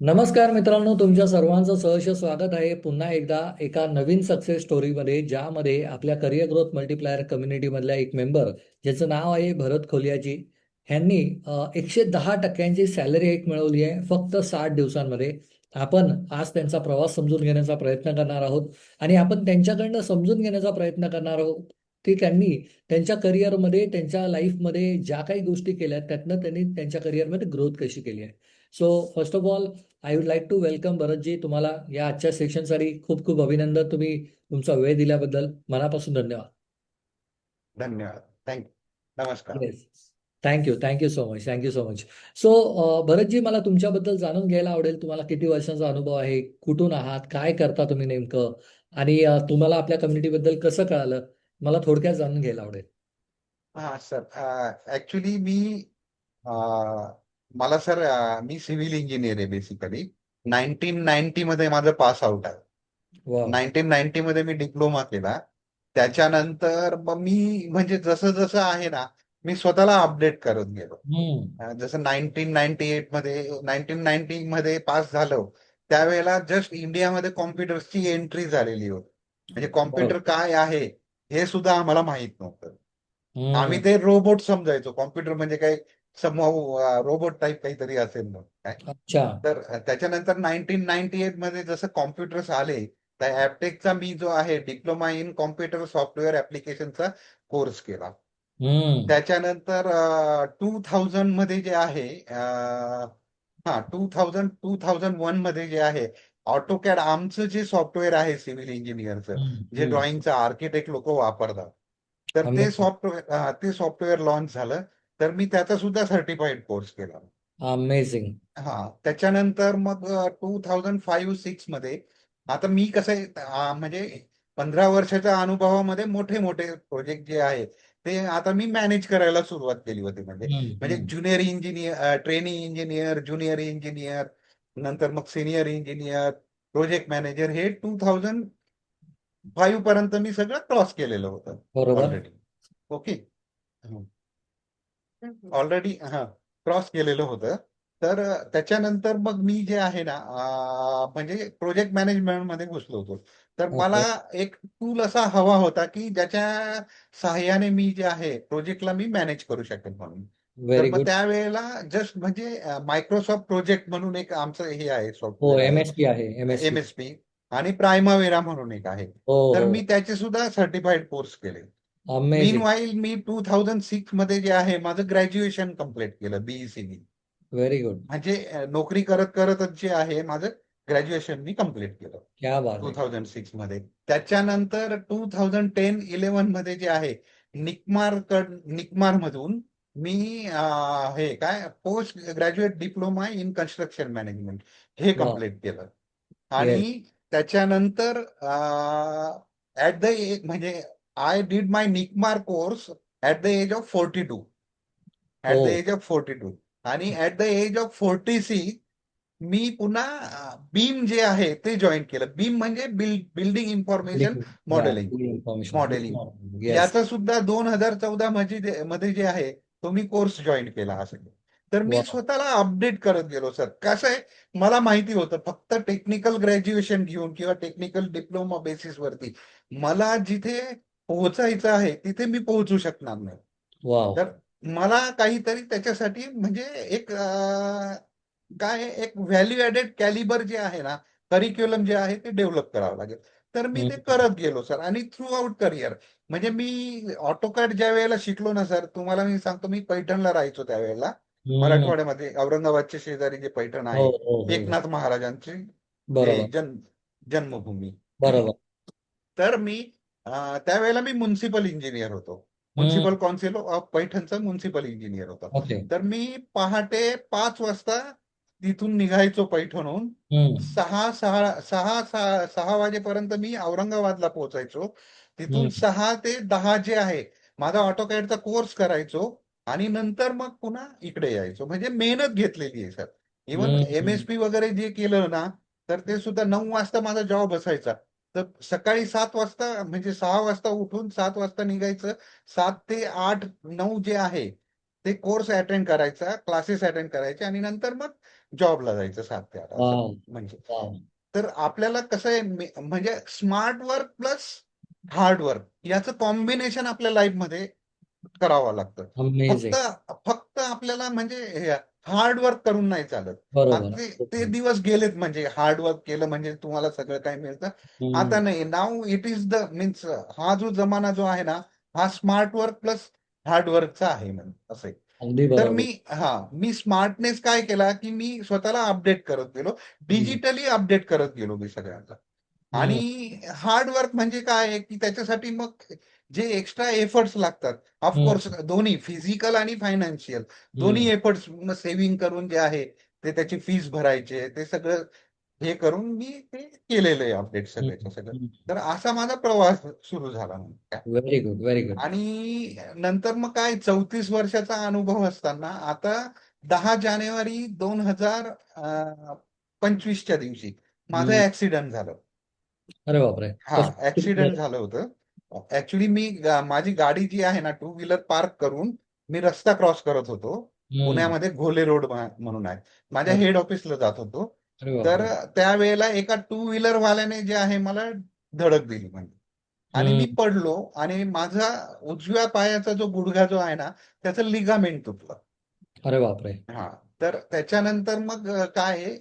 नमस्कार मित्रांनो, तुमच्या सर्वांचं सहर्ष स्वागत आहे पुन्हा एकदा एका नवीन सक्सेस स्टोरीमध्ये, ज्यामध्ये आपल्या करिअर ग्रोथ मल्टीप्लायर कम्युनिटीमधल्या एक मेंबर ज्याचं नाव आहे भरत खोलियाजी. ह्यांनी 110% सॅलरी हाईक मिळवली आहे फक्त 60 दिवसांमध्ये. आपण आज त्यांचा प्रवास समजून घेण्याचा प्रयत्न करणार आहोत आणि आपण त्यांच्याकडनं समजून घेण्याचा प्रयत्न करणार आहोत की त्यांनी त्यांच्या करिअरमध्ये, त्यांच्या लाईफमध्ये ज्या काही गोष्टी केल्या त्यातनं त्यांनी त्यांच्या करिअरमध्ये ग्रोथ कशी केली आहे. So first of all, I would like to welcome Bharatji. तुम्हाला या आजच्या सेशनसाठी खूप खूप अभिनंदन. तुम्ही तुमचा वेळ दिल्याबद्दल मनापासून धन्यवाद. धन्यवाद. थँक्यू. नमस्कार. Yes. Thank you so much. Thank you so much. So Bharatji, मला तुमच्याबद्दल जाणून घ्यायला आवडेल. तुम्हाला किती वर्षांचा अनुभव आहे, कुठून आहात, काय करता तुम्ही नेमकं, आणि तुम्हाला आपल्या कम्युनिटीबद्दल कसं कळालं, मला थोडक्यात जाणून घ्यायला आवडेल. हा सर, ऍक्च्युली मला सर, मी सिव्हिल इंजिनियर आहे बेसिकली. 1990 मध्ये माझं पास आउट आहे. वा. 1990 मध्ये मी डिप्लोमा केला. त्याच्यानंतर मग मी म्हणजे जसं जसं आहे ना, मी स्वतःला अपडेट करत गेलो. हम्म. जसं 1998 मध्ये पास झालो, त्यावेळेला जस्ट इंडियामध्ये कॉम्प्युटर्सची एंट्री झालेली होती. म्हणजे कॉम्प्युटर बरोबर. काय आहे हे सुद्धा आम्हाला माहित नव्हतं. आम्ही हम्म. ते रोबोट समजायचो. कॉम्प्युटर म्हणजे काय, समहाऊ रोबोट टाईप काहीतरी असेल मग काय. अच्छा. तर त्याच्यानंतर 1998 मध्ये जसं कॉम्प्युटर्स आले, त्या ॲपटेकचा मी जो आहे डिप्लोमा इन कॉम्प्युटर सॉफ्टवेअर ऍप्लिकेशनचा कोर्स केला. हम्म. त्याच्यानंतर 2000 मध्ये जे आहे, हा 2001 मध्ये जे आहे, ऑटोकॅड आमचं जे सॉफ्टवेअर आहे सिव्हिल इंजिनियरचं, जे हम्म. ड्रॉइंगचं आर्किटेक्ट लोक वापरतात, तर अमेझिंग. ते सॉफ्टवेअर लॉन्च झालं. तर मी त्याचा सुद्धा सर्टिफाईड कोर्स केला. अमेझिंग. हा, त्याच्यानंतर मग 2005-06 मध्ये, आता मी कसं आहे, म्हणजे 15 वर्षाच्या अनुभवामध्ये मोठे मोठे प्रोजेक्ट जे आहे ते आता मी मॅनेज करायला सुरुवात केली होती. म्हणजे म्हणजे हम्म. Junior engineer, training engineer, junior engineer, नंतर मग सिनियर इंजिनियर, प्रोजेक्ट मॅनेजर, हे 2005 पर्यंत मी सगळं क्रॉस केलेलं होतं बरोबर. ऑलरेडी. ओके. ऑलरेडी हा क्रॉस केलेलं होतं. तर त्याच्यानंतर मग मी जे आहे ना, म्हणजे प्रोजेक्ट मॅनेजमेंट मध्ये घुसलो होतो. तर मला ओके. एक टूल असा हवा होता की ज्याच्या सहाय्याने मी जे आहे प्रोजेक्टला मी मॅनेज करू शकेन म्हणून. तर व्हेरी मग गुड. त्यावेळेला जस्ट म्हणजे मायक्रोसॉफ्ट प्रोजेक्ट म्हणून एक आमचं हे आहे, हो, सॉफ्टवेअर आहे, एम-एस-पी आहे, एम-एस-पी. एमएसपी, आणि प्रायमावेरा म्हणून एक आहे. हो, तर हो. मी त्याचे सुद्धा सर्टिफाईड कोर्स केले. मीन अमेझिंग. वाईल मी 2006 मध्ये जे आहे माझं ग्रॅज्युएशन कम्प्लीट केलं, बीईसी. Very good. म्हणजे नोकरी करत करतच जे आहे माझं ग्रॅज्युएशन मी कम्प्लीट केलं क्या बात टू आहे. थाउजंड सिक्स मध्ये. त्याच्यानंतर 2010-11 मध्ये जे आहे, निकमार मधून मी हे काय post graduate diploma in construction management हे वा. कम्प्लीट केलं. येस. आणि त्याच्यानंतर ऍट द एज म्हणजे I did my NICMAR course at the age of 42. At the हो. Age of 42. आणि ऍट द एज ऑफ 46 मी पुन्हा बीम जे आहे ते जॉईन केलं. बीम म्हणजे बिल्डिंग इन्फॉर्मेशन बिल्डिंग. या modelling. Building information. Modelling yes. याचा सुद्धा 2014 मध्ये जे आहे तो मी कोर्स जॉईन केला असेल. तर मी वा. स्वतःला अपडेट करत गेलो सर. कसं आहे, मला माहिती होतं फक्त टेक्निकल ग्रॅज्युएशन घेऊन किंवा टेक्निकल डिप्लोमा बेसिसवरती मला जिथे पोहोचायचं आहे तिथे मी पोहोचू शकणार नाही. वाव. तर मला काहीतरी त्याच्यासाठी म्हणजे एक काय एक व्हॅल्यू ऍडेड कॅलिबर जे आहे ना, करिक्युलम जे आहे ते डेव्हलप करावं लागेल. तर मी ते हम्म. करत गेलो सर. आणि थ्रू आउट करिअर म्हणजे मी ऑटोकॅड ज्या वेळेला शिकलो ना सर, तुम्हाला मी सांगतो, मी पैठणला राहायचो त्यावेळेला. हम्म. मराठवाड्यामध्ये औरंगाबादच्या शेजारी जे पैठण हो, आहे, हो, हो, हो. एकनाथ महाराजांची हे बरोबर. जन्मभूमी. बरोबर. तर मी त्यावेळेला मी म्युन्सिपल इंजिनियर होतो. हम्म. म्युन्सिपल कौन्सिल ऑफ पैठणचा म्युन्सिपल इंजिनियर होता. ओके. तर मी पहाटे 5 वाजता तिथून निघायचो पैठणहून. हम्म. 6 वाजेपर्यंत मी औरंगाबादला पोहोचायचो. तिथून हम्म. 6 ते 10 जे आहे माझा ऑटोकॅडचा कोर्स करायचो. आणि नंतर मग पुन्हा इकडे यायचो. म्हणजे मेहनत घेतलेली आहे सर. इव्हन हम्म. एमएसपी वगैरे जे केलं ना, तर ते सुद्धा 9 वाजता माझा जॉब असायचा. तर सकाळी 7 वाजता म्हणजे 6 वाजता उठून 7 वाजता निघायचं. 7 ते 8-9 जे आहे ते कोर्स अटेंड करायचा, क्लासेस अटेंड करायचे, आणि नंतर मग जॉबला जायचं 7 ते 8 असं वाव म्हणजे. वाव तर आपल्याला कसं आहे म्हणजे smart work plus hard work याचं कॉम्बिनेशन आपल्या लाईफमध्ये करावं लागतं. फक्त अमेझिंग. फक्त आपल्याला म्हणजे हार्ड वर्क करून नाही चालत. बरोबर. आता ते ते दिवस गेलेत, म्हणजे हार्ड वर्क केलं म्हणजे तुम्हाला सगळं काही मिळतं. आता हम्म, नाही, now it is the means हा जो जमाना जो आहे ना, हा स्मार्ट वर्क प्लस हार्ड वर्कचा आहे म्हणजे असं आहे. अगदी तर बरोबर. मी स्मार्टनेस काय केला, की मी स्वतःला अपडेट करत गेलो, हम्म, डिजिटली अपडेट करत गेलो मी सगळ्यांना. हम्म, आणि हार्ड वर्क म्हणजे काय आहे, की त्याच्यासाठी मग जे एक्स्ट्रा एफर्ट्स लागतात, ऑफकोर्स हम्म, दोन्ही फिजिकल आणि फायनान्शियल दोन्ही हम्म, एफर्ट्स सेव्हिंग करून जे आहे ते त्याची फीस भरायचे, ते सगळं हे करून मी ते केलेलं आहे अपडेट सगळ्याचं सगळं. तर असा माझा प्रवास सुरू झाला मग काय. Very good, very good. आणि नंतर मग काय 34 वर्षाचा अनुभव असताना आता 10 जानेवारी 2025च्या दिवशी माझं हम्म, ऍक्सिडेंट झालं. अरे बापरे. हा, कसं ऍक्सिडेंट झालं होतं. ऍक्च्युली माझी गाडी जी आहे ना, टू व्हीलर पार्क करून मी रस्ता क्रॉस करत होतो. हम्म, पुण्यामध्ये घोले रोड म्हणून आहे, माझ्या अरे हेड ऑफिसला जात होतो. अरे तर बापरे. त्यावेळेला एका टू व्हीलर वाल्याने जे आहे मला धडक दिली म्हणजे. आणि मी हम्म, पडलो आणि माझा उजव्या पायाचा जो गुडघा जो आहे ना, त्याचं लिगामेंट तुटलं. अरे बापरे. हा, तर त्याच्यानंतर मग काय आहे,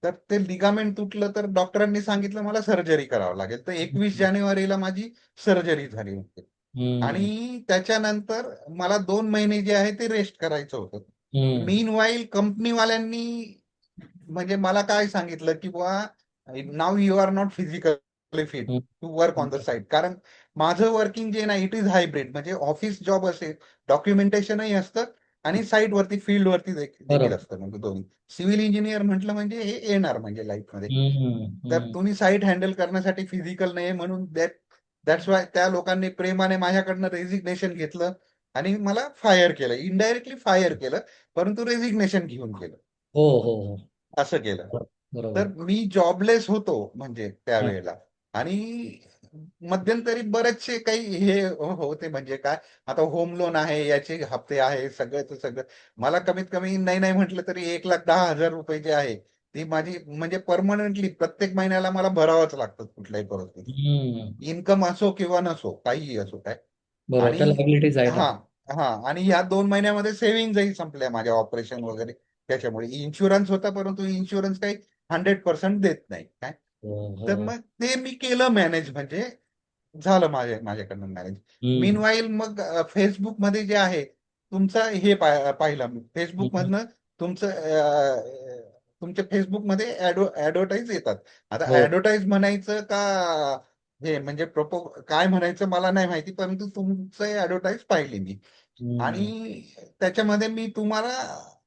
तर ते लिगामेंट तुटलं, तर डॉक्टरांनी सांगितलं मला सर्जरी करावं लागेल. तर 21 जानेवारीला माझी सर्जरी झाली होती. हम्म, आणि त्याच्यानंतर मला 2 महिने जे आहे ते रेस्ट करायचं होतं. हम्म, मीन वाईल कंपनीवाल्यांनी म्हणजे मला काय सांगितलं, की बुवा नाव you are not physically fit hmm, to work on the hmm, site. कारण माझं वर्किंग जे ना, इट इज हायब्रिड, म्हणजे ऑफिस जॉब असेल, डॉक्युमेंटेशनही असतं आणि साईट वरती फील्ड वरती देखील बरोबर. असतं, म्हणजे दोन्ही. सिव्हिल इंजिनियर म्हटलं म्हणजे हे येणार म्हणजे लाईफमध्ये. हम्म, तर हम्म, तुम्ही साईट हँडल करण्यासाठी फिजिकल नाही, म्हणून दॅट्स वाय त्या लोकांनी प्रेमाने माझ्याकडनं रेझिग्नेशन घेतलं आणि मला फायर केलं, इनडायरेक्टली फायर केलं, परंतु रेझिग्नेशन घेऊन केलं, हो हो हो. असं केलं. तर बरोबर. मी जॉबलेस होतो म्हणजे हा. त्यावेळेला. आणि मध्यंतरी बरेचसे काही हे होते, म्हणजे काय, आता होम लोन आहे, याचे हप्ते आहे, सगळ्याच सगळं. मला कमीत कमी नाही नाही म्हटलं तरी 1,10,000 रुपये जे आहे, ती माझी म्हणजे परमनंटली प्रत्येक महिन्याला मला भरावंच लागतं कुठल्याही परिस्थितीत. हम्म, इन्कम असो किंवा नसो, काहीही असो काय. बरोबर. त्या आणि लायबिलिटीज आहेत हा, आपल्या. हा, आणि ह्या 2 महिन्यामध्ये सेव्हिंगही संपल्या माझ्या, ऑपरेशन वगैरे त्याच्यामुळे. इन्शुरन्स होता, परंतु इन्शुरन्स काही 100% देत नाही काय. हो हो. तर मग ते मी केलं मॅनेज, म्हणजे झालं माझ्याकडनं मॅनेज. हम्म, मीनवाईल मग फेसबुकमध्ये जे आहे तुमचं हे पाहिलं मी हम्म, फेसबुकमधनं, तुमचं तुमच्या फेसबुकमध्ये ऍडव्हर्टाईज येतात. आता हो. ऍडव्हर्टाईज म्हणायचं का हे म्हणजे काय म्हणायचं मला नाही माहिती, परंतु तुमचं ऍडव्हर्टाईज पाहिली मी. हम्म, आणि त्याच्यामध्ये मी तुम्हाला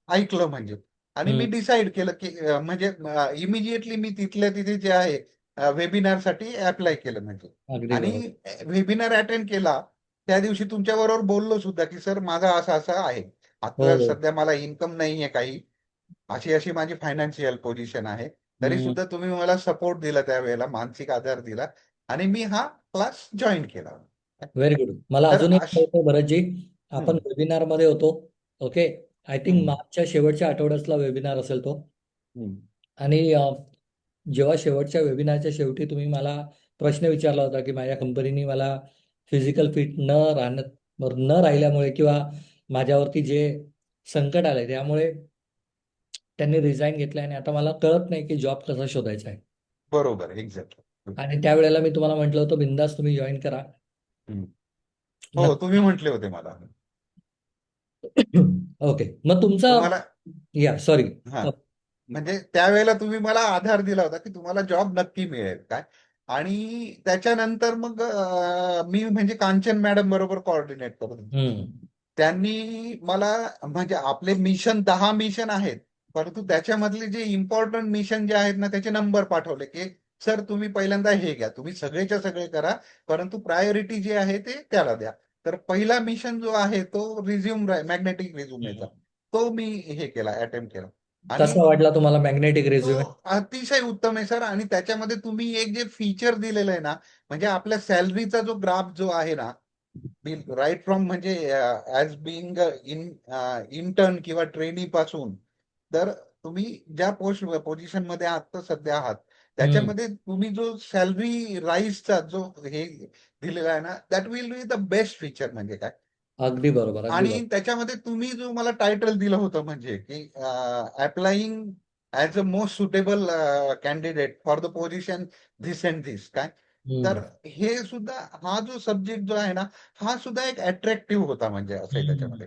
ऐकलं म्हणजे. आणि मी हम्म, डिसाईड केलं, की म्हणजे इमिजिएटली मी तिथल्या तिथे जे आहे वेबिनारसाठी अप्लाय केलं म्हणजे. अगदी आणि बरोबर. वेबिनार अटेंड केला. त्या दिवशी तुमच्याबरोबर बोललो सुद्धा, की सर माझा असं असं आहे, आता हो. सध्या मला इन्कम नाहीये काही, अशी अशी माझी फायनान्शियल पोझिशन आहे. तरी हम्म, सुद्धा तुम्ही मला सपोर्ट दिला, त्यावेळेला मानसिक आधार दिला आणि मी हा क्लास जॉईन केला. Very good. मला तर अजून एक कळतं भरतजी. आपण हम्म, वेबिनार मध्ये होतो. ओके. आय थिंक हम्म, मार्चच्या शेवटच्या आठवड्यातला वेबिनार असेल तो. हम्म. आणि जेव्हा शेवटच्या वेबिनारच्या शेवटी तुम्ही मला प्रश्न विचारला होता की माझ्या कंपनीने मला फिजिकल फिट न राहिल्यामुळे किंवा माझ्यावरती जे संकट आलंय त्यामुळे त्यांनी रिझाईन घेतलंय आणि आता मला कळत नाही की जॉब कसा शोधायचा आहे. बरोबर, एक्झॅक्टली. आणि त्यावेळेला मी तुम्हाला म्हटलं होतं बिंदास तुम्ही जॉईन करा. हो, नक्की. तुम्ही म्हटले होते मला. ओके. मग तुमचा तुम्हाला, या सॉरी. हा, म्हणजे त्यावेळेला तुम्ही मला आधार दिला होता, की तुम्हाला जॉब नक्की मिळेल काय. आणि त्याच्यानंतर मग मी म्हणजे कांचन मॅडम बरोबर कोऑर्डिनेट करत होतो. हम्म, त्यांनी मला म्हणजे आपले मिशन 10 मिशन आहेत, परंतु त्याच्यामधले जे इम्पॉर्टंट मिशन जे आहेत ना, त्याचे नंबर पाठवले, की सर तुम्ही पहिल्यांदा हे घ्या, तुम्ही सगळेच्या सगळे करा, परंतु प्रायोरिटी जे आहे ते त्याला द्या. तर पहिला मिशन जो आहे तो रिझ्यूम मॅग्नेटिक रिझ्युमेचा, तो मी हे केला, अटेम्प्ट केला. आणि कसा वाटला तुम्हाला मॅग्नेटिक तो रेझ्युमे? अतिशय उत्तम आहे सर. आणि त्याच्यामध्ये तुम्ही एक जे फीचर दिलेलं आहे ना, म्हणजे आपल्या सॅलरीचा जो ग्राफ जो आहे ना, राईट फ्रॉम म्हणजे ऍज बिंग इंटर्न किंवा ट्रेनी पासून तर तुम्ही ज्या पोझिशन मध्ये आता सध्या आहात हम्म. त्याच्यामध्ये तुम्ही जो सॅलरी राईजचा जो हे दिलेला आहे ना, that will be the best feature. म्हणजे काय, अगदी बरोबर, अगदी आणि बरोबर. त्याच्यामध्ये तुम्ही जो मला टायटल दिलं होतं म्हणजे की applying as a most suitable candidate for the position this and this काय, तर हम्म. हे सुद्धा, हा जो सब्जेक्ट जो आहे ना, हा सुद्धा एक अट्रॅक्टिव्ह होता म्हणजे असं आहे हम्म. त्याच्यामध्ये.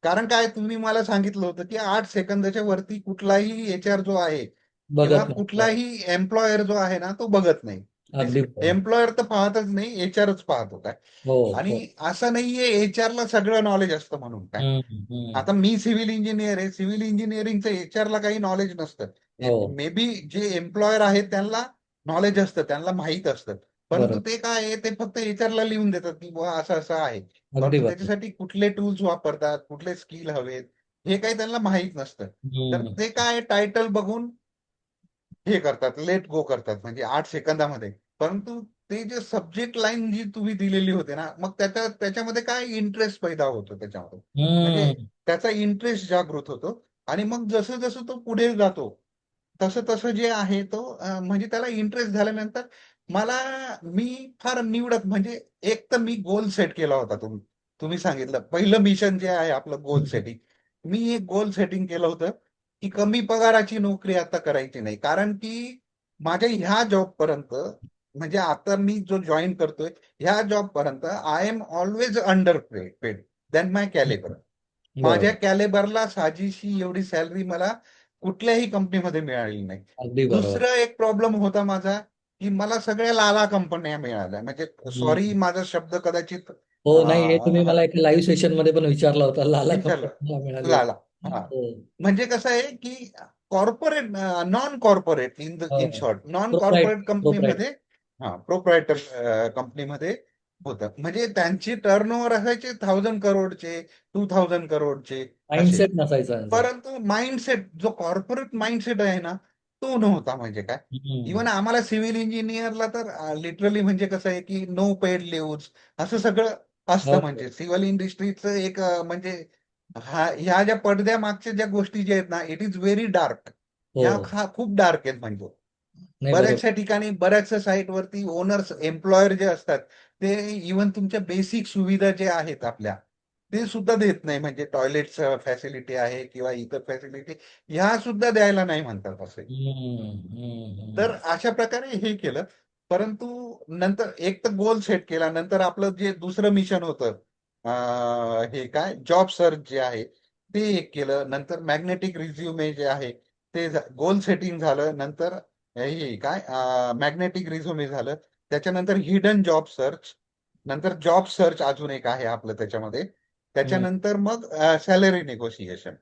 कारण काय, तुम्ही मला सांगितलं होतं की 8 सेकंदाच्या वरती कुठलाही एचआर जो आहे किंवा बघत नाही. हो. कुठलाही एम्प्लॉयर जो आहे ना, तो बघत नाही. अगदी बरोबर. एम्प्लॉयर तर पाहतच नाही, एचआरच पाहतो काय. हो. हो. आणि असं नाहीये एचआरला सगळं नॉलेज असतं म्हणून काय. हम्म. हम्म. आता मी सिव्हिल इंजिनियर आहे, सिव्हिल इंजिनिअरिंगचं एचआरला काही नॉलेज नसतं. हो. मे बी जे एम्प्लॉयर आहेत त्यांना नॉलेज असतं, त्यांना माहीत असतं. परंतु बरोबर. ते काय आहे, ते फक्त एचआरला लिहून देतात की बुवा असं असं आहे. अगदी परंतु बरोबर. त्याच्यासाठी कुठले टूल्स वापरतात, कुठले स्किल हवेत, हे काही त्यांना माहीत नसतं. तर हम्म. ते काय टायटल बघून हे करतात, लेट गो करतात म्हणजे 8 सेकंदामध्ये. परंतु ते जे सब्जेक्ट लाईन जी तुम्ही दिलेली होते ना, मग त्याच्यामध्ये काय इंटरेस्ट पैदा होतो त्याच्यामध्ये. म्हणजे हम्म. त्याचा इंटरेस्ट जागृत होतो. आणि मग जसं जसं तो पुढे जातो, तसं तसं जे आहे तो म्हणजे त्याला इंटरेस्ट झाल्यानंतर मला, मी फार निवडत म्हणजे, एक तर मी गोल सेट केला होता. तुम्ही सांगितलं पहिलं मिशन जे आहे आपलं गोल सेटिंग. मी एक गोल सेटिंग केलं होतं की कमी पगाराची नोकरी आता करायची नाही. कारण की माझ्या ह्या जॉब पर्यंत, म्हणजे आता मी जो जॉईन करतोय ह्या जॉब पर्यंत, I am always underpaid than my calibre. माझ्या बरोबर. कॅलेबरला साजेशी एवढी सॅलरी मला कुठल्याही कंपनीमध्ये मिळालेली नाही. अगदी बरोबर. दुसरं एक प्रॉब्लेम होता माझा, की मला सगळ्या लाला कंपन्या मिळाल्या. म्हणजे सॉरी, हम्म. माझा शब्द कदाचित हो, नाही, हे तुम्ही मला एका लाईव्ह सेशन मध्ये पण विचारला होता, लाला विचारलं, कंपनी मिळाली लाला. होती. हा, हो. म्हणजे कसं आहे की कॉर्पोरेट, नॉन कॉर्पोरेट, इन हो. Short non corporate proprietor, proprietor. कंपनीमध्ये, हा प्रोप्रायटर कंपनीमध्ये होतं. म्हणजे त्यांची टर्नओव्हर असायचे 1000 करोडचे, 2000 करोडचे असे. माइंडसेट नसायचा त्यांचा. परंतु माइंडसेट, जो कॉर्पोरेट माइंडसेट आहे ना, तो नव्हता. म्हणजे काय, हम्म. इव्हन आम्हाला सिव्हिल इंजिनियरला तर लिटरली म्हणजे कसं आहे की नो पेड लिव्ह असं सगळं हो. असतं. म्हणजे सिव्हिल इंडस्ट्रीचं एक म्हणजे ह्या ज्या पडद्या मागच्या ज्या गोष्टी ज्या आहेत ना, इट इज व्हेरी डार्क. हो. ह्या खूप डार्क आहेत म्हणजे. नाही, बरोबर. बऱ्याचशा ठिकाणी, बऱ्याचशा साईटवरती ओनर्स, एम्प्लॉयर जे असतात, ते इव्हन तुमच्या बेसिक सुविधा जे आहेत आपल्या, ते सुद्धा देत नाही. म्हणजे टॉयलेट फॅसिलिटी आहे किंवा इतर फॅसिलिटी, ह्या सुद्धा द्यायला नाही म्हणतात असे. हम्म. तर हम्म. अशा प्रकारे हे केलं. परंतु नंतर एक तर गोल सेट केला. नंतर आपलं जे दुसरं मिशन होतं, हे काय, जॉब सर्च जे आहे ते एक केलं. नंतर मॅग्नेटिक रिझ्युमे जे आहे ते गोल सेटिंग झालं. नंतर हे काय, मॅग्नेटिक रिझ्युमे झालं. त्याच्यानंतर हिडन जॉब सर्च. नंतर जॉब सर्च अजून एक आहे आपलं त्याच्यामध्ये. हम्म. त्याच्यानंतर मग सॅलरी निगोशिएशन.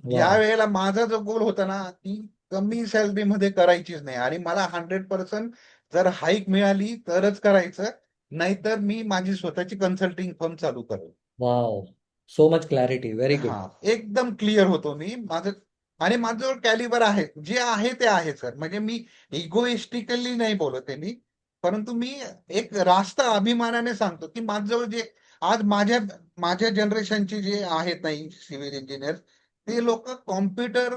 वा. ह्या वेळेला माझा जो गोल होता ना, ती कमी सॅलरीमध्ये करायचीच नाही. आणि मला 100% जर हाईक मिळाली तरच करायचं, नाहीतर मी माझी स्वतःची कन्सल्टिंग फर्म चालू करेल. Wow. So much clarity, very हा, गुड. एकदम क्लिअर होतो मी माझं. आणि माझं कॅलिबर आहे, जे आहे ते आहे सर. म्हणजे मी इगोइस्टिकली नाही बोलत आहे मी. परंतु मी एक रास्त अभिमानाने सांगतो की माझं जे आज माझ्या माझ्या जनरेशनचे जे आहेत नाही सिव्हिल इंजिनियर, ते लोक कॉम्प्युटर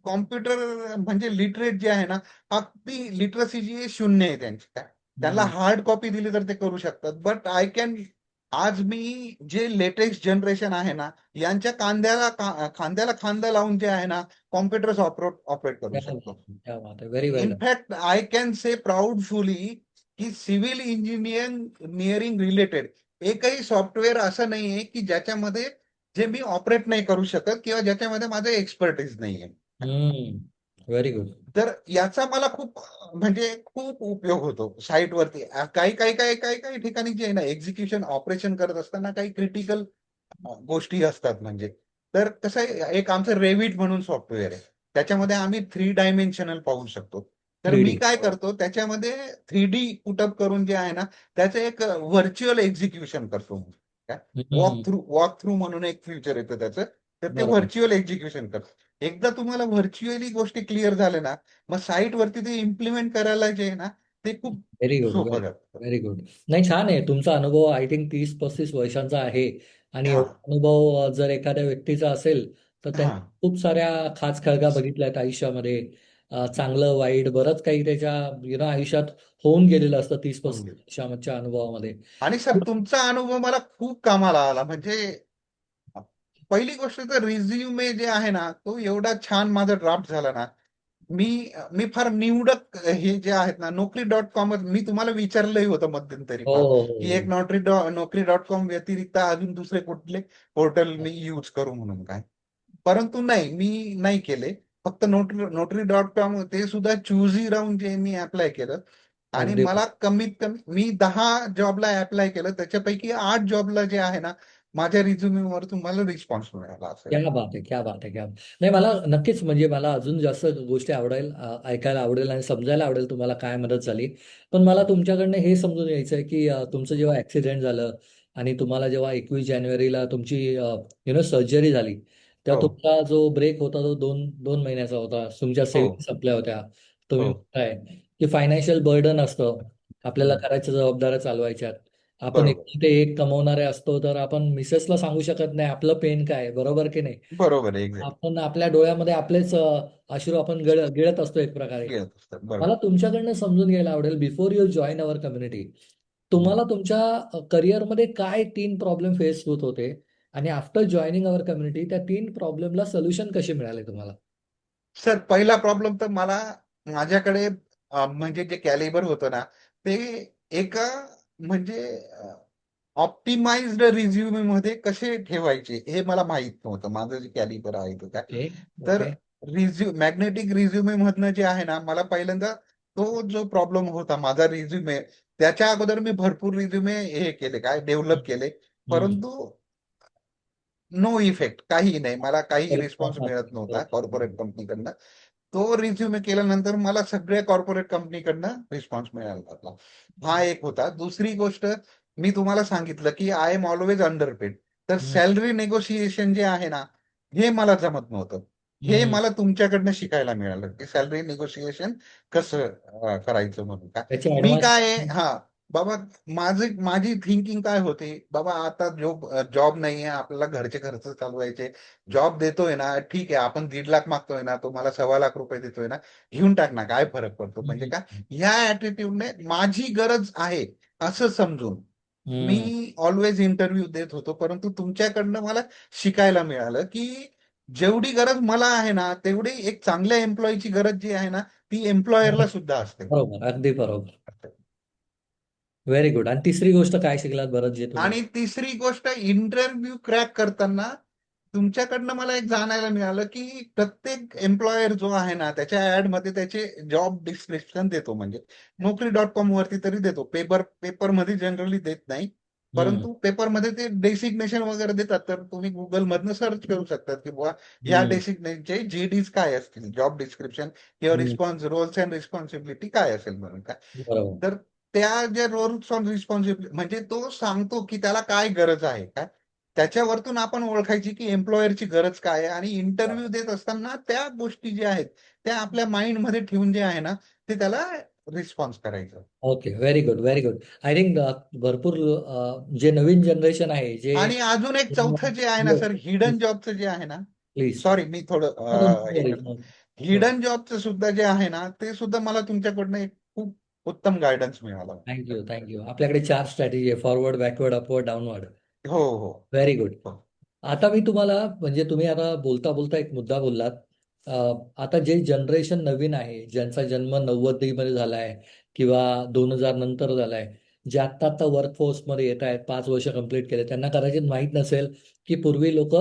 कॉम्प्युटर म्हणजे लिटरेट जे आहे ना, अगदी लिटरसी जी आहे शून्य आहे त्यांची काय. त्यांना हम्म. हार्ड कॉपी दिली तर ते करू शकतात. बट आय कॅन, आज मी जे लेटेस्ट जनरेशन आहे ना, यांच्या खांद्याला खांदा लावून जे आहे ना, कॉम्प्युटर्स ऑपरेट करू क्या बात शकतो. है, क्या बात है, very well done. In fact I can say proudly की सिव्हिल इंजिनिअरिंग रिलेटेड एकही सॉफ्टवेअर असं नाहीये की ज्याच्यामध्ये, जे मी ऑपरेट नाही करू शकत किंवा ज्याच्यामध्ये माझं एक्सपर्टीज नाहीये. Very good. तर याचा मला खूप म्हणजे खूप उपयोग होतो साईटवरती. काही काही काही काही काही ठिकाणी जे आहे ना, एक्झिक्युशन ऑपरेशन करत असताना काही क्रिटिकल गोष्टी असतात म्हणजे. तर कसं आहे, एक आमचं रेविट म्हणून सॉफ्टवेअर आहे. त्याच्यामध्ये आम्ही 3 डायमेन्शनल पाहू शकतो. तर थ्री मी डी काय करतो त्याच्यामध्ये 3D पुटअप करून जे आहे ना, त्याचं एक व्हर्च्युअल एक्झिक्युशन करतो मी. काय, हम्म. वॉक थ्रू म्हणून एक फ्युचर येतं त्याचं. तर ते बरोबर. व्हर्च्युअल एक्झिक्युशन करतो. एकदा तुम्हाला व्हर्च्युअली गोष्टी क्लिअर झाल्या ना, मग साईट वरती ते इम्प्लिमेंट करायला जे आहे ना, ते खूप व्हेरी गुड, सोपं व्हेरी जातं. Very good. नाही, छान आहे तुमचा अनुभव. आय थिंक 30-35 वर्षांचा आहे. आणि हा, एवढा अनुभव जर एखाद्या व्यक्तीचा असेल तर हा त्यांनी खूप साऱ्या खाचखळगा बघितल्या आहेत आयुष्यामध्ये. चांगलं वाईट बरंच काही त्याच्या आयुष्यात होऊन गेलेलं असतं 30-35 होऊन वर्षाच्या अनुभवामध्ये. आणि सर तुमचा अनुभव मला खूप कामाला आला. म्हणजे पहिली गोष्ट तर रिझ्युमे जे आहे ना, तो एवढा छान माझा ड्राफ्ट झाला ना. मी मी फार निवडक हे जे आहेत ना, Naukri.com मी तुम्हाला विचारलंही होतं मध्यंतरी हो फार, हो की हो एक Naukri.com व्यतिरिक्त अजून दुसरे कुठले पोर्टल मी यूज करू म्हणून काय. परंतु नाही, मी नाही केले. फक्त Naukri.com ते सुद्धा चुझी राहून जे मी अप्लाय केलं. आणि अगदी. मला कमीत कमी मी 10 जॉबला अप्लाय केलं, त्याच्यापैकी 8 जॉबला जे आहे ना, माझ्या रिझ्युमेवर तुम्हाला रिस्पॉन्स मिळाला असेल. क्या बात आहे, क्या बात आहे, क्या बात. नाही, मला नक्कीच म्हणजे मला अजून जास्त गोष्टी आवडेल, ऐकायला आवडेल आणि समजायला आवडेल तुम्हाला काय मदत झाली. पण मला तुमच्याकडनं हे समजून यायचं आहे की तुमचं जेव्हा ऍक्सिडेंट झालं आणि तुम्हाला जेव्हा 21 जानेवारीला तुमची सर्जरी झाली, तेव्हा हो, तुमचा जो ब्रेक होता तो दोन दोन महिन्याचा होता. तुमच्या हो, सेव्हिंग संपल्या होत्या. तुम्ही हो. म्हणताय की फायनान्शियल बर्डन असतं, आपल्याला हं. करायच्या जबाबदाऱ्या चालवायच्यात. आपण एक बरोबर. ते एक कमवणारे असतो, तर आपण मिसेसला सांगू शकत नाही आपलं पेन काय आहे, बरोबर की नाही? बरोबर आहे. एक्झॅक्ट. आपण आपल्या डोळ्यामध्ये आपलेच अश्रू आपण गिळत असतो एक प्रकारे. घेत असतात. मला बरोबर. तुमच्याकडनं समजून घ्यायला आवडेल, before you join our community, हं. तुम्हाला तुमच्या करिअरमध्ये काय 3 प्रॉब्लेम फेस होत होते आणि आफ्टर जॉईनिंग अवर कम्युनिटी त्या 3 प्रॉब्लेमला सोल्युशन कसे मिळाले तुम्हाला? सर पहिला प्रॉब्लेम तर मला माझ्याकडे म्हणजे जे कॅलिबर होतं ना, ते एका म्हणजे ऑप्टिमाइज्ड रिझ्युमे मध्ये कसे ठेवायचे हे मला माहित नव्हतं. माझं जे कॅलिबर आहे ते काय. ओके. तर ओके. मॅग्नेटिक रिझ्युमे मधनं जे आहे ना, मला पहिल्यांदा तो जो प्रॉब्लेम होता माझा रिझ्युमे, त्याच्या अगोदर मी भरपूर रिझ्युमे हे केले, काय डेव्हलप केले. हम्म. परंतु नो इफेक्ट, काही नाही. मला काही रिस्पॉन्स रिस्पॉन्स मिळत नव्हता आला. कॉर्पोरेट कंपनीकडनं. तो रिझ्युमे केल्यानंतर मला सगळ्या कॉर्पोरेट कंपनीकडनं रिस्पॉन्स मिळायला लागला. हा एक होता. दुसरी गोष्ट, मी तुम्हाला सांगितलं की आय एम ऑलवेज अंडरपेड. तर हम्म. सॅलरी नेगोशिएशन जे आहे ना, हे मला जमत नव्हतं. हे हम्म. मला तुमच्याकडनं शिकायला मिळालं की सॅलरी नेगोशिएशन कसं करायचं म्हणून काय. त्याची मी ऍडव्हान्स. काय आहे, हा बाबा, माझी थिंकिंग काय होती, बाबा आता जॉब नाहीये, आपल्याला घरचे खर्च चालवायचे. जॉब देतोय ना, ठीक आहे, आपण 1.5 लाख मागतोय ना, तो मला 1.25 लाख देतोय ना, घेऊन टाक ना, काय फरक पडतो. म्हणजे काय, ह्या ऍटिट्यूडने माझी गरज आहे असं समजून मी ऑलवेज इंटरव्ह्यू देत होतो. परंतु तुमच्याकडनं मला शिकायला मिळालं की जेवढी गरज मला आहे ना, तेवढी एक चांगल्या एम्प्लॉईची गरज जी आहे ना, ती एम्प्लॉयरला सुद्धा असते. बरोबर, अगदी बरोबर. Very good. आणि तिसरी गोष्ट काय शिकलात बरं, जे तुम्ही? आणि तिसरी गोष्ट, इंटरव्ह्यू क्रॅक करताना तुमच्याकडनं मला एक जाणायला मिळालं की प्रत्येक एम्प्लॉयर जो आहे ना, त्याच्या ऍड मध्ये त्याचे जॉब डिस्क्रिप्शन देतो. म्हणजे Naukri.com वरती तरी देतो, पेपरमध्ये जनरली देत नाही. हम्म. परंतु पेपरमध्ये ते डेसिग्नेशन वगैरे देतात. तर तुम्ही गुगल मधनं सर्च करू शकतात की बुवा ह्या हम्म. डेसिग्नेशनचे जीडीज काय असतील, जॉब डिस्क्रिप्शन किंवा हम्म. रोल्स अँड रिस्पॉन्सिबिलिटी काय असेल म्हणून काय. बरोबर. तर त्या ज्या रोल्स ऑन रिस्पॉन्सिबिलिटी म्हणजे तो सांगतो की त्याला काय गरज आहे काय. त्याच्यावरतून आपण ओळखायची की एम्प्लॉयरची गरज काय आहे. आणि इंटरव्ह्यू देत असताना त्या गोष्टी ज्या आहेत त्या आपल्या माइंडमध्ये ठेवून जे आहे ना, ते त्याला रिस्पॉन्स करायचं. Okay. Very good, very good. I think भरपूर जे नवीन जनरेशन आहे जे. आणि अजून एक चौथं जे आहे ना सर, हिडन जॉबचं जे आहे ना, प्लीज. सॉरी मी थोडं हे करतो. हिडन जॉबचं सुद्धा जे आहे ना, ते सुद्धा मला तुमच्याकडनं एक खूप उत्तम गायडन्स मिळाला. Thank you, thank you. आपल्याकडे 4 स्ट्रॅटेजी आहे: फॉरवर्ड, बॅकवर्ड, अपवर्ड, डाऊनवर्ड. हो, हो, व्हेरी गुड. हो. आता मी तुम्हाला म्हणजे तुम्ही आता बोलता बोलता एक मुद्दा बोललात. आता जे जनरेशन नवीन आहे, ज्यांचा जन्म 90 मध्ये झालाय किंवा 2000 नंतर झालाय, जे आत्ता आत्ता वर्कफोर्समध्ये येत आहेत, 5 वर्ष कंप्लीट केले, त्यांना कदाचित माहीत नसेल की पूर्वी लोक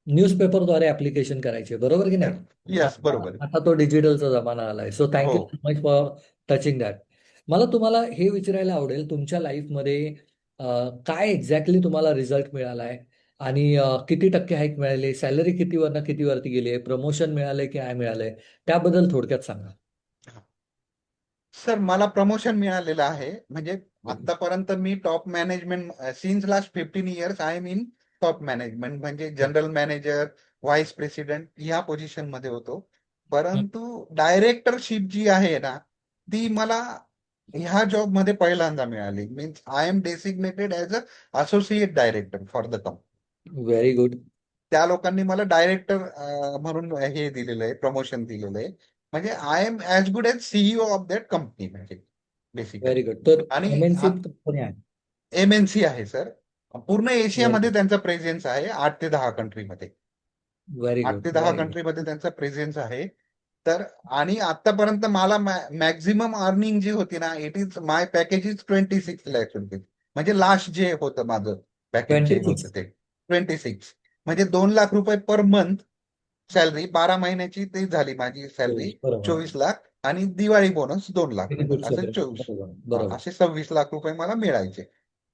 न्यूजपेपरद्वारे ऍप्लिकेशन करायचे, बरोबर की नाही? यस, आता बरोबर. आता तो डिजिटलचा जमाना आलाय. सो हो. Thank you so much for touching that. मला तुम्हाला हे विचारायला आवडेल, तुमच्या लाईफमध्ये काय एक्झॅक्टली तुम्हाला रिझल्ट मिळालाय आणि किती टक्के हाईक मिळाले, सॅलरी कितीवरनं कितीवरती गेली, प्रमोशन मिळालंय की काय मिळालंय, त्याबद्दल थोडक्यात सांगा. सर मला प्रमोशन मिळालेलं आहे. म्हणजे आतापर्यंत मी top management, since last 15 years I am in top management, म्हणजे जनरल मॅनेजर, व्हाईस प्रेसिडेंट ह्या पोझिशन मध्ये होतो. परंतु डायरेक्टरशिप जी आहे ना, ती मला ह्या जॉब मध्ये पहिल्यांदा मिळाली. Means I am designated as a associate director for the company. Very good. त्या लोकांनी मला डायरेक्टर म्हणून हे दिलेलं आहे, प्रमोशन दिलेलं आहे. म्हणजे I am as good as CEO of that company म्हणजे बेसिकली. Very good. तर आणि एमएनसी कंपनी आहे. एमएनसी आहे सर. पूर्ण व्हेरी एशियामध्ये गुड. त्यांचा प्रेझेन्स आहे, 8 ते 10 कंट्रीमध्ये. व्हेरी आठ गुड. ते दहा व्हेरी गुड. कंट्रीमध्ये त्यांचा प्रेझेन्स आहे. तर आणि आतापर्यंत मला मॅक्झिमम अर्निंग जी होती ना, it is my package is 26 lakhs rupees. म्हणजे लास्ट जे होतं माझं पॅकेज जे होतं 26. ते 26, म्हणजे 2 लाख रुपये पर मंथ सॅलरी. 12 महिन्याची ती झाली माझी सॅलरी बरोबर. 24 लाख. आणि दिवाळी बोनस 2 लाख रुपये, बेनिफिट्स असे वगैरे. 24. बरोबर. हा, बरोबर. असे 26 लाख रुपये मला मिळायचे.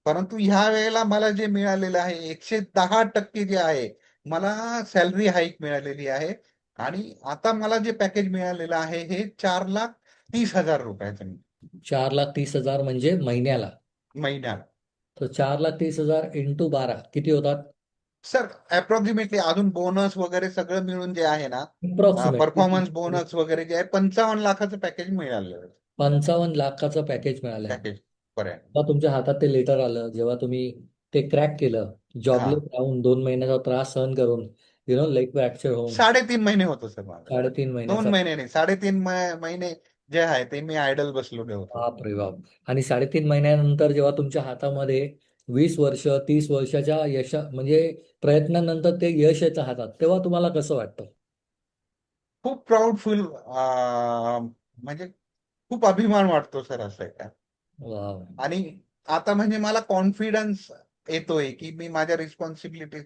परंतु ह्या वेळेला मला जे मिळालेलं आहे 110% जे आहे, मला सॅलरी हाईक मिळालेली आहे. आणि आता मला जे पॅकेज मिळालेलं आहे हे 4,30,000 रुपयाचं $4,30,000 म्हणजे महिन्याला. महिन्याला. तर 4,30,000 इंटू 12 किती होतात? सर अप्रॉक्सिमेटली अजून बोनस वगैरे सगळं मिळून जे आहे ना, अप्रॉक्सिमेट परफॉर्मन्स बोनस वगैरे जे आहे, 55 लाखाचं पॅकेज मिळालेलं आहे. 55 लाखाचं पॅकेज मिळालंय. पॅकेज पर्यंत. जेव्हा तुमच्या हातात ते लेटर आलं, जेव्हा तुम्ही ते क्रॅक केलं, हा, जॉबलेस राहून 2 महिन्याचा त्रास सहन करून, लेग फ्रॅक्चर होऊन 3.5 महिने होतो सर माझं. 3.5 महिन्याचा. 2 महिने नाही, 3.5 महिने जे आहे ते मी आयडल बसलेलो होतो. बाप रे बाप. आणि 3.5 महिन्यानंतर जेव्हा तुमच्या हातामध्ये 20 वर्ष 30 वर्षाच्या म्हणजे प्रयत्नानंतर ते यश येतं हातात, तेव्हा तुम्हाला कसं वाटतं? खूप प्राऊडफुल, म्हणजे खूप अभिमान वाटतो सर, असं आहे का. वा. आणि आता म्हणजे मला कॉन्फिडन्स येतोय की मी माझ्या रिस्पॉन्सिबिलिटी.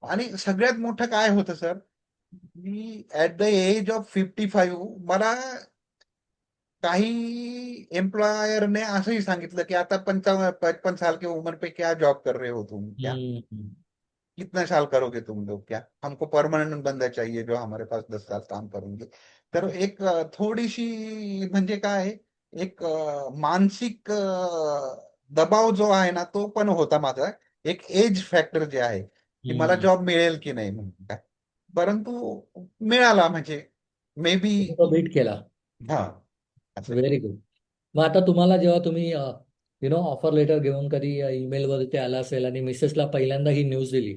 आणि सगळ्यात मोठं काय होतं सर, मी ऍट द एज ऑफ 55 मला काही एम्प्लॉयर ने असंही सांगितलं की आता 55 की उम्र पे क्या जॉब कर रहे हो तुम क्या, हम्म. कितना साल करोगे तुम लोग क्या, हमको परमानेंट बंदा चाहिए जो हमारे पास 10 साल काम करेंगे. तर एक थोडीशी म्हणजे काय आहे, एक मानसिक दबाव जो आहे ना तो पण होता माझा. एक एज फॅक्टर जे आहे की मला हम्म. जॉब मिळेल की नाही म्हणून काय. परंतु मिळाला म्हणजे मे बी. तुम्ही तो बीट केला. हा, असं आहे. Very good. मग आता तुम्हाला जेव्हा तुम्ही ऑफर लेटर घेऊन कधी ईमेल वरती ते आला असेल आणि मिसेसला पहिल्यांदा ही न्यूज दिली,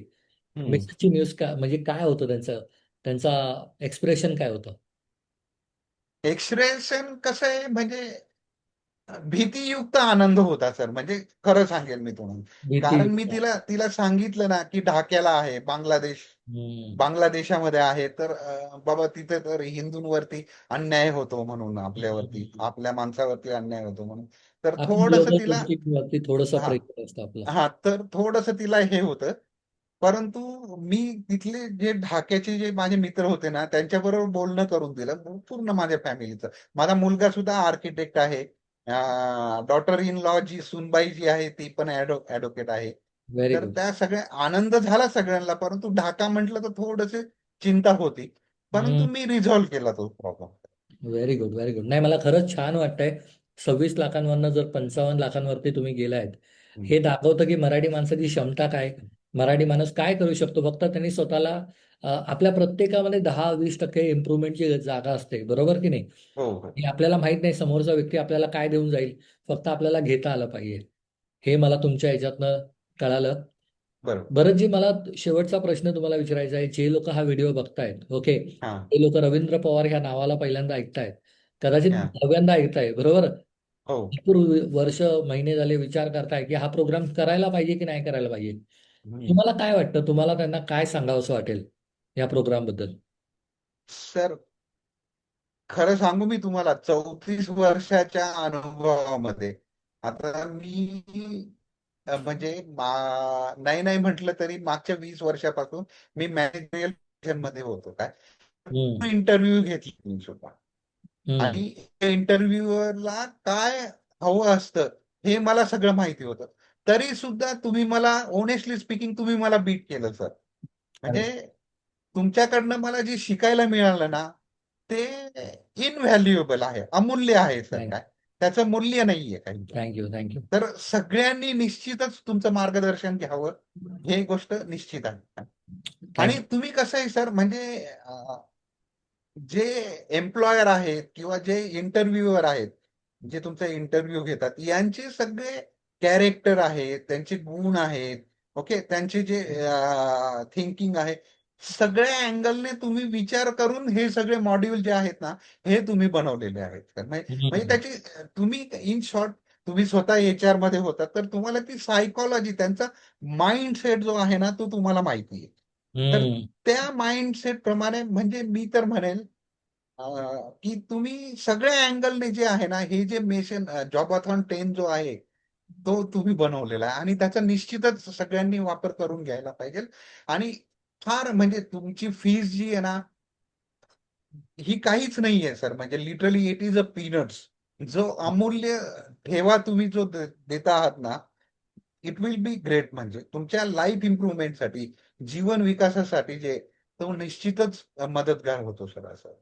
हम्म. मिसेसची न्यूज काय म्हणजे काय होतं त्यांचं, त्यांचा एक्सप्रेशन काय होतं? एक्सप्रेशन कसं आहे म्हणजे भीतीयुक्त आनंद होता सर. म्हणजे खरं सांगेल मी तुम्हाला. भीती. कारण मी तिला तिला सांगितलं ना की ढाक्याला आहे, हम्म. बांगलादेशामध्ये आहे, तर बाबा तिथे तर हिंदूंवरती अन्याय होतो म्हणून, आपल्यावरती हम्म. आपल्या माणसावरती अन्याय होतो म्हणून. तर आपण थोडस ग्लोबल तिला. गोष्टींवरती थोडंसं हा, प्रेशर असतं आपलं. हा, तर थोडस तिला हे होतं. परंतु मी तिथले जे ढाक्याचे जे माझे मित्र होते ना त्यांच्याबरोबर बोलणं करून दिलं पूर्ण माझ्या फॅमिलीचं. माझा मुलगा सुद्धा आर्किटेक्ट आहे. डॉटर इन लॉ जी सुनबाई जी आहे ती पण ऍडव्होकेट आहे. व्हेरी तर गुड. त्या सगळ्या आनंद झाला सगळ्यांना. परंतु ढाका म्हटलं तर थोडस चिंता होती. परंतु मी रिझॉल्व्ह केला तो problem. Very good. Very good. नाही, मला खरंच छान वाटतंय. 26 लाखांवरनं जर 55 लाखांवरती तुम्ही गेलायत, हे दाखवतं की मराठी माणसाची क्षमता काय, मराठी माणूस काय करू शकतो. फक्त त्यांनी स्वतःला आपल्या प्रत्येकामध्ये 10-20% इम्प्रूव्हमेंटची जागा असते, बरोबर की नाही? हो, हो, आणि आपल्याला माहित नाही समोरचा व्यक्ती आपल्याला काय देऊन जाईल, फक्त आपल्याला घेता आलं पाहिजे. हे मला तुमच्या ह्याच्यातनं कळालं. बरोबर. बरं, जी मला शेवटचा प्रश्न तुम्हाला विचारायचा आहे, जे लोक हा व्हिडिओ बघतायत, ओके, हा, ते लोक रवींद्र पवार ह्या नावाला पहिल्यांदा ऐकतायत, कदाचित हा, नव्यांदा ऐकताय, बरोबर? हो. भरपूर वर्ष महिने झाले विचार करताय की हा प्रोग्राम करायला पाहिजे की नाही करायला पाहिजे. हम्म. तुम्हाला काय वाटतं, तुम्हाला त्यांना काय सांगावंसं वाटेल या प्रोग्राम बद्दल? सर खरं सांगू मी तुम्हाला, 34 वर्षाच्या अनुभवामध्ये आता मी म्हणजे नाही नाही म्हटलं तरी मागच्या 20 वर्षापासून मी मॅनेजरियल मध्ये होतो काय. हम्म. इंटरव्ह्यू घेतली मी स्वतः. हम्म. आणि इंटरव्ह्यूअरला काय हवं असतं हे मला सगळं माहिती होतं. तरी सुद्धा तुम्ही मला, ओनेस्टली स्पीकिंग, तुम्ही मला बीट केलं सर. अरे, म्हणजे तुमच्याकडनं मला जे शिकायला मिळालं ना ते इनव्हॅल्युएबल आहे, अमूल्य आहे सर. थँक काय त्याचं मूल्य नाहीये काही. थँक्यू. थँक्यू. तर सगळ्यांनी निश्चितच तुमचं मार्गदर्शन घ्यावं, हे गोष्ट निश्चित आहे. आणि थँक्यू. तुम्ही कसं आहे सर, म्हणजे जे एम्प्लॉयर आहेत किंवा जे इंटरव्ह्यूअर आहेत, जे तुमचा इंटरव्ह्यू घेतात, यांचे सगळे कॅरेक्टर आहेत, त्यांचे गुण आहेत, ओके, त्यांचे जे थिंकिंग आहे, सगळ्या अँगलने तुम्ही विचार करून हे सगळे मॉड्यूल जे आहेत ना, हे तुम्ही बनवलेले आहेत. म्हणजे म्हणजे हम्म. त्याची तुम्ही इन शॉर्ट तुम्ही स्वतः HR मध्ये होता, तर तुम्हाला ती सायकॉलॉजी, त्यांचा माइंडसेट जो आहे ना, तो तुम्हाला माहिती आहे. तर हम्म. त्या माइंडसेट प्रमाणे म्हणजे मी तर म्हणेल की तुम्ही सगळ्या अँगलने जे आहे ना, हे जे मिशन जॉबाथॉन 10 जो आहे, तो तुम्ही बनवलेला आहे आणि त्याचा निश्चितच सगळ्यांनी वापर करून घ्यायला पाहिजे. आणि फार म्हणजे तुमची फीस जी आहे ना, ही काहीच नाहीये सर. म्हणजे literally it is a peanuts. जो अमूल्य ठेवा तुम्ही जो देता आहात ना, इट विल बी ग्रेट. म्हणजे तुमच्या लाईफ इम्प्रुव्हमेंटसाठी, जीवन विकासासाठी जे, तो निश्चितच मदतगार होतो सर असं.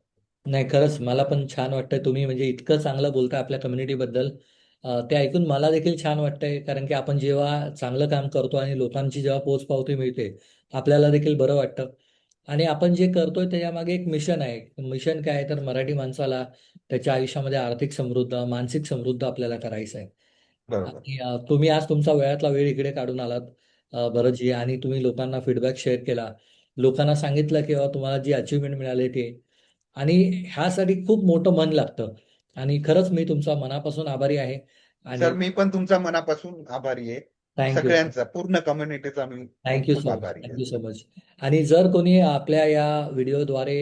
नाही, खरंच मला पण छान वाटतंय तुम्ही म्हणजे इतकं चांगलं बोलता आपल्या कम्युनिटीबद्दल. ते ऐकून मला देखील छान वाटतंय, कारण की आपण जेव्हा चांगलं काम करतो आणि लोकांची जेव्हा पोचपावती मिळते, आपल्याला देखील बरं वाटतं. आणि आपण जे करतोय त्याच्यामागे एक मिशन आहे. मिशन काय आहे तर मराठी माणसाला त्याच्या आयुष्यामध्ये आर्थिक समृद्ध, मानसिक समृद्ध आपल्याला करायचं आहे. बरोबर. आणि तुम्ही आज तुमचा वेळातला वेळ इकडे काढून आलात भरतजी, आणि तुम्ही लोकांना फीडबॅक शेअर केला. लोकांना सांगितलं की बाबा तुम्हाला जी अचिव्हमेंट मिळाली ते, आणि ह्यासाठी खूप मोठं मन लागतं. आणि खरंच मी तुमचा मनापासून आभारी आहे. सर आणि मी पण तुमचा मनापासून आभारी आहे. थँक्यू. सगळ्यांचा, पूर्ण कम्युनिटीचा मी खूप थँक्यू खूप सो मच. आभारी आहे. Thank you so much. आणि जर कोणी आपल्या या व्हिडिओद्वारे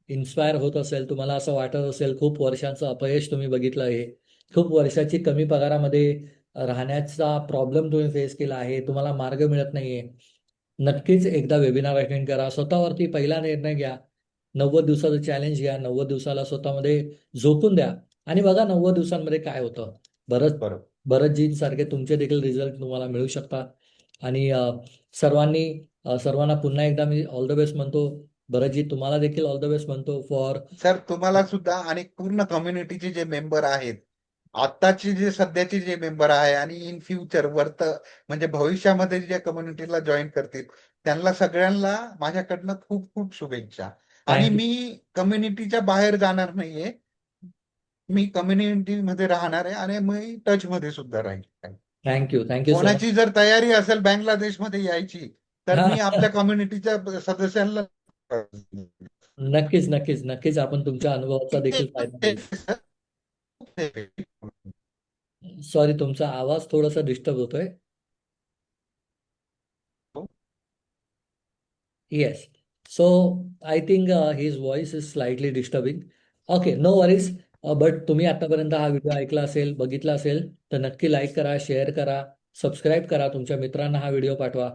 इन्स्पायर होत असेल, तुम्हाला असं वाटत असेल खूप वर्षांचं अपयश तुम्ही बघितलं आहे, खूप वर्षाची कमी पगारामध्ये राहण्याचा प्रॉब्लेम तुम्ही फेस केला आहे, तुम्हाला मार्ग मिळत नाहीये, नक्कीच एकदा वेबिनार अटेंड करा. स्वतःवरती पहिला निर्णय घ्या. 90 दिवसाचं चॅलेंज घ्या. 90 दिवसाला स्वतःमध्ये झोकून द्या आणि बघा 90 दिवसांमध्ये काय होतं. बरंच बरोबर. सारखे तुमचे देखील रिझल्ट तुम्हाला मिळू शकतात. आणि सर्वांनी सर्वांना पुन्हा एकदा मी ऑल द बेस्ट म्हणतो. भरतजी, तुम्हाला देखील ऑल द बेस्ट म्हणतो फॉर. सर तुम्हाला सुद्धा आणि पूर्ण कम्युनिटीचे जे मेंबर आहेत, आत्ताचे जे सध्याचे जे मेंबर आहे आणि इन फ्युचर म्हणजे भविष्यामध्ये जे कम्युनिटीला जॉईन करतील, त्यांना सगळ्यांना माझ्याकडनं खूप खूप शुभेच्छा. आणि थँक्यू. मी कम्युनिटीच्या बाहेर जाणार नाहीये. मी कम्युनिटी मध्ये राहणार आहे आणि मी टच मध्ये सुद्धा राहील. थँक्यू. Thank you so much. कोणाची जर तयारी असेल बांगलादेशमध्ये यायची, तर मी आपल्या कम्युनिटीच्या सदस्यांना नक्कीच, नक्कीच, नक्कीच आपण तुमच्या अनुभवाचा देखील फायदा घेऊ. सॉरी, तुमचा आवाज थोडासा डिस्टर्ब होतोय. Yes. So I think his voice is slightly disturbing. Okay, no worries. But तुम्ही आतापर्यंत हा व्हिडिओ ऐकला असेल, बघितला असेल, तर नक्की लाईक करा, शेअर करा, सबस्क्राईब करा, तुमच्या मित्रांना हा व्हिडिओ पाठवा.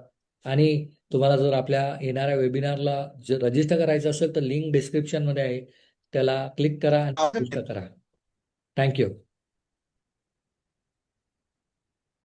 आणि तुम्हाला जर आपल्या येणाऱ्या वेबिनारला रजिस्टर करायचं असेल तर लिंक डिस्क्रिप्शनमध्ये आहे. त्याला क्लिक करा आणि रजिस्टर करा. थँक्यू.